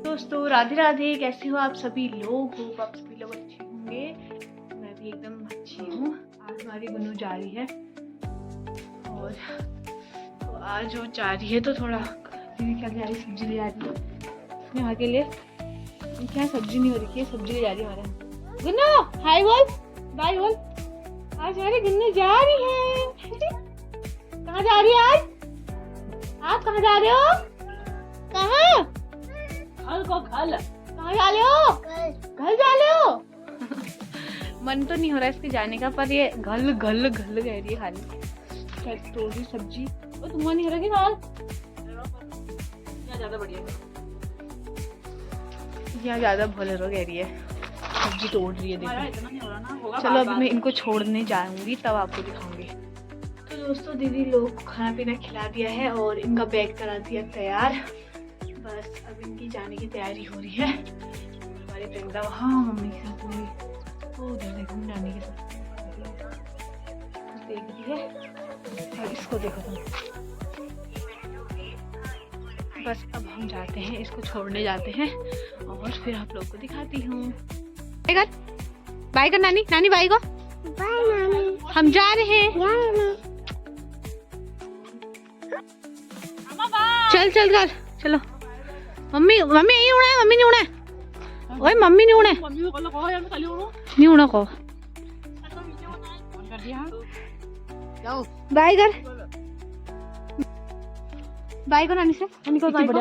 दोस्तों राधे राधे, कैसे हो आप सभी लोग? होप आप सभी लोग अच्छे होंगे। मैं भी एकदम अच्छी हूँ। आज हमारी गुन्नू जा रही है और तो आज वो जा रही है तो थोड़ा क्या जा रही है, सब्जी ले जा रही है यहाँ के लिए। क्या सब्जी नहीं हो रही है, सब्जी ले जा रही है हमारे गुन्नू। हाय बोल, बाय बोल। आज हमारी गुन्नू जा रही है। कहाँ जा रही है आज? आप कहाँ जा रहे हो? कहाँ? घर को घर। कहाँ जा रहे हो? घर जा रहे हो? मन तो नहीं हो रहा इसके जाने का, पर ये घल घल घल कह रही है खाली। तोड़ी सब्जी और तुम नहीं हो रहा कि ज्यादा बढ़िया, यहाँ ज्यादा बोलेरो कह रही है, सब्जी तोड़ रही है। देखो चलो अभी मैं इनको छोड़ने जाऊंगी तब आपको दिखाऊंगी। तो दोस्तों दीदी लोग को खाना पीना खिला दिया है और इनका बैग करा दिया तैयार। बस अब इनकी जाने की तैयारी हो रही है। हमारे प्रेमिका वहाँ मम्मी के साथ में वो उधर देखो नानी के साथ देख रही है। और इसको देखो तुम। बस अब हम जाते हैं, इसको छोड़ने जाते हैं और फिर आप लोग को दिखाती हूँ। बाय कर नानी, नानी बाय को बाय नानी, हम जा रहे हैं। चल चल कर चलो। मम्मी मम्मी यही उड़ा है, मम्मी नहीं उड़ा है। ओए मम्मी नहीं उड़ा है, नहीं उड़ा को। बाय कर, बाय को नानी से, नानी को बाय को।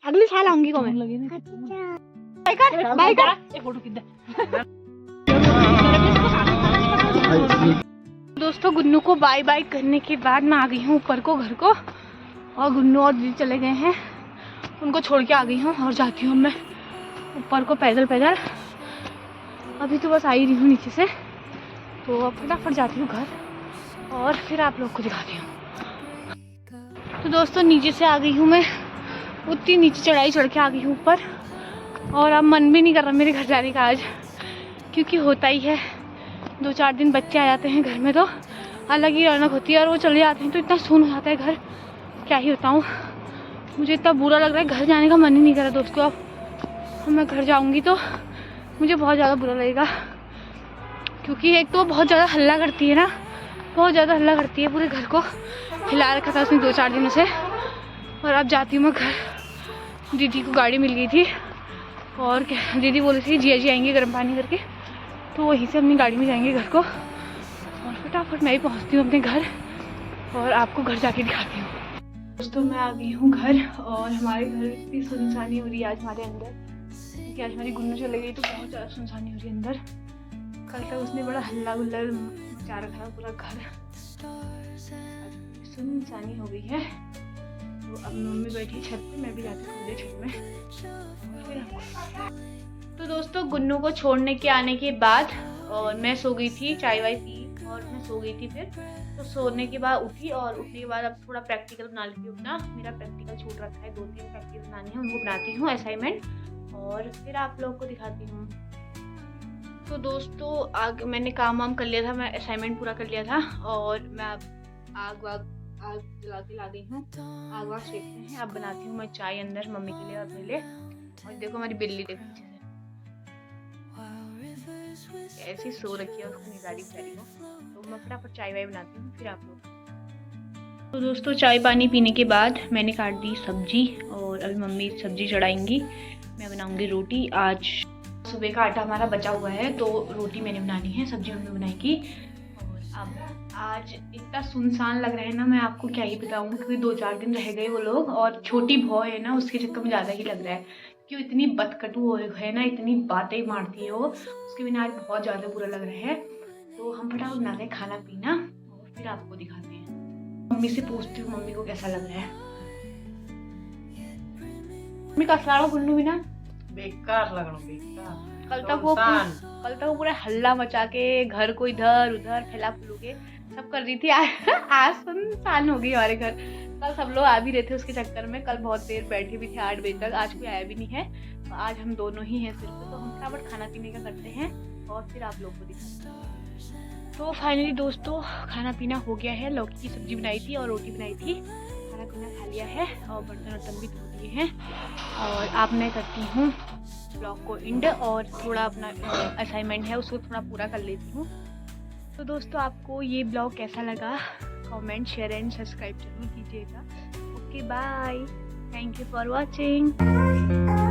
अगली साल आऊंगी को मैं। बाय कर, बाय कर। दोस्तों गुन्नू को बाय बाय करने के बाद मैं आ गई हूँ ऊपर को, घर को। और गुन्नू और दीदी चले गए हैं, उनको छोड़ के आ गई हूँ और जाती हूँ मैं ऊपर को पैदल पैदल। अभी तो बस आई रही हूँ नीचे से, तो अब फटाफट जाती हूँ घर और फिर आप लोग को दिखाती हूँ। तो दोस्तों नीचे से आ गई हूँ मैं, उतनी नीचे चढ़ाई चढ़ के आ गई हूँ ऊपर। और अब मन भी नहीं कर रहा मेरे घर जाने का आज, क्योंकि होता ही है 2-4 दिन बच्चे आ जाते हैं घर में तो अलग ही रौनक होती है, और वो चले जाते हैं तो इतना सुन हो जाता है घर, क्या ही बताऊँ। मुझे इतना बुरा लग रहा है, घर जाने का मन ही नहीं कर रहा दोस्तों। अब मैं घर जाऊंगी तो मुझे बहुत ज़्यादा बुरा लगेगा, क्योंकि एक तो बहुत ज़्यादा हल्ला करती है ना, बहुत ज़्यादा हल्ला करती है, पूरे घर को हिला रखा था उसने 2-4 दिनों से। और अब जाती हूँ मैं घर। दीदी को गाड़ी मिल गई थी और दीदी बोली थी जिया जी आएंगे गर्म पानी करके, तो वहीं से अपनी गाड़ी में जाएंगे घर को। और फटाफट मैं भी पहुँचती हूँ अपने घर और आपको घर जाके दिखाती हूँ। दोस्तों मैं आ गई हूँ घर और हमारे घर इतनी सुनसानी हो रही है आज हमारे अंदर, क्योंकि आज हमारी गुन्नू चले गई तो बहुत ज़्यादा सुनसानी हो रही है अंदर। कल तक उसने बड़ा हल्ला गुल्ला मचा रखा था पूरा घर, सुनसानी हो गई है। तो अब मम्मी बैठी छत पे, मैं भी जाती हूँ छत में। तो दोस्तों गुन्नू को छोड़ने के आने के बाद और मैं सो गई थी, चाय वाय पी और मैं सो गई थी। फिर तो सोने के बाद उठी और उठने के बाद अब थोड़ा प्रैक्टिकल बना लेती हूँ अपना। मेरा प्रैक्टिकल छूट रखा है, 2-3 प्रैक्टिकल बनाने हैं, उनको बनाती हूँ असाइनमेंट और फिर आप लोगों को दिखाती हूँ। तो दोस्तों मैंने काम वाम कर लिया था, मैं असाइनमेंट पूरा कर लिया था और मैं आग जला के ला गई हूँ। आग वाग सेकते हैं। अब बनाती हूँ मैं चाय अंदर मम्मी के लिए और मेरे लिए। और देखो हमारी बिल्ली देखो पीछे से ऐसी सो रखी है, उसको निगारी बेचारी को। तो मैं फटाफट चाय वाय बनाती हूँ फिर आप लोग। तो दोस्तों चाय पानी पीने के बाद मैंने काट दी सब्जी और अभी मम्मी सब्जी चढ़ाएंगी, मैं बनाऊंगी रोटी। आज सुबह का आटा हमारा बचा हुआ है तो रोटी मैंने बनानी है, सब्जी मम्मी बनाएगी। और अब आज इतना सुनसान लग रहा है ना, मैं आपको क्या ही बताऊँ, क्योंकि 2-4 दिन रह गए वो लोग और छोटी भौ है ना, उसके चक्कर में ज़्यादा ही लग रहा है। क्यों इतनी बदकटू है ना, इतनी बातें मारती है वो, उसके बिना आज बहुत ज़्यादा बुरा लग रहा है। तो हम फटाफट बनाते हैं खाना पीना और फिर आपको दिखाते हैं। मम्मी से पूछती हूँ मम्मी को कैसा लग रहा है। मम्मी कसला गुन्नू बिना बेकार लग रहा, बेकार। कल तक वो पूरा हल्ला मचा के घर को इधर उधर फैला फूलू के सब कर रही थी। आज सुनसान हो गई हमारे घर। कल सब लोग आ भी रहे थे उसके चक्कर में, कल बहुत देर बैठे भी थे 8 बजे तक, आज कोई आया भी नहीं है। तो आज हम दोनों ही हैं सिर्फ, तो हम फटाफट खाना पीने का करते हैं और फिर आप लोग को दिखाते हैं। तो फाइनली दोस्तों खाना पीना हो गया है। लौकी की सब्जी बनाई थी और रोटी बनाई थी। खाना पीना खा लिया है और बर्तन वर्तन भी धो दिए हैं। और अब मैं करती हूँ ब्लॉग को एंड और थोड़ा अपना असाइनमेंट है उसको थोड़ा पूरा कर लेती हूँ। तो दोस्तों आपको ये ब्लॉग कैसा लगा कमेंट शेयर एंड सब्सक्राइब जरूर कीजिएगा। Okay bye, thank you for watching.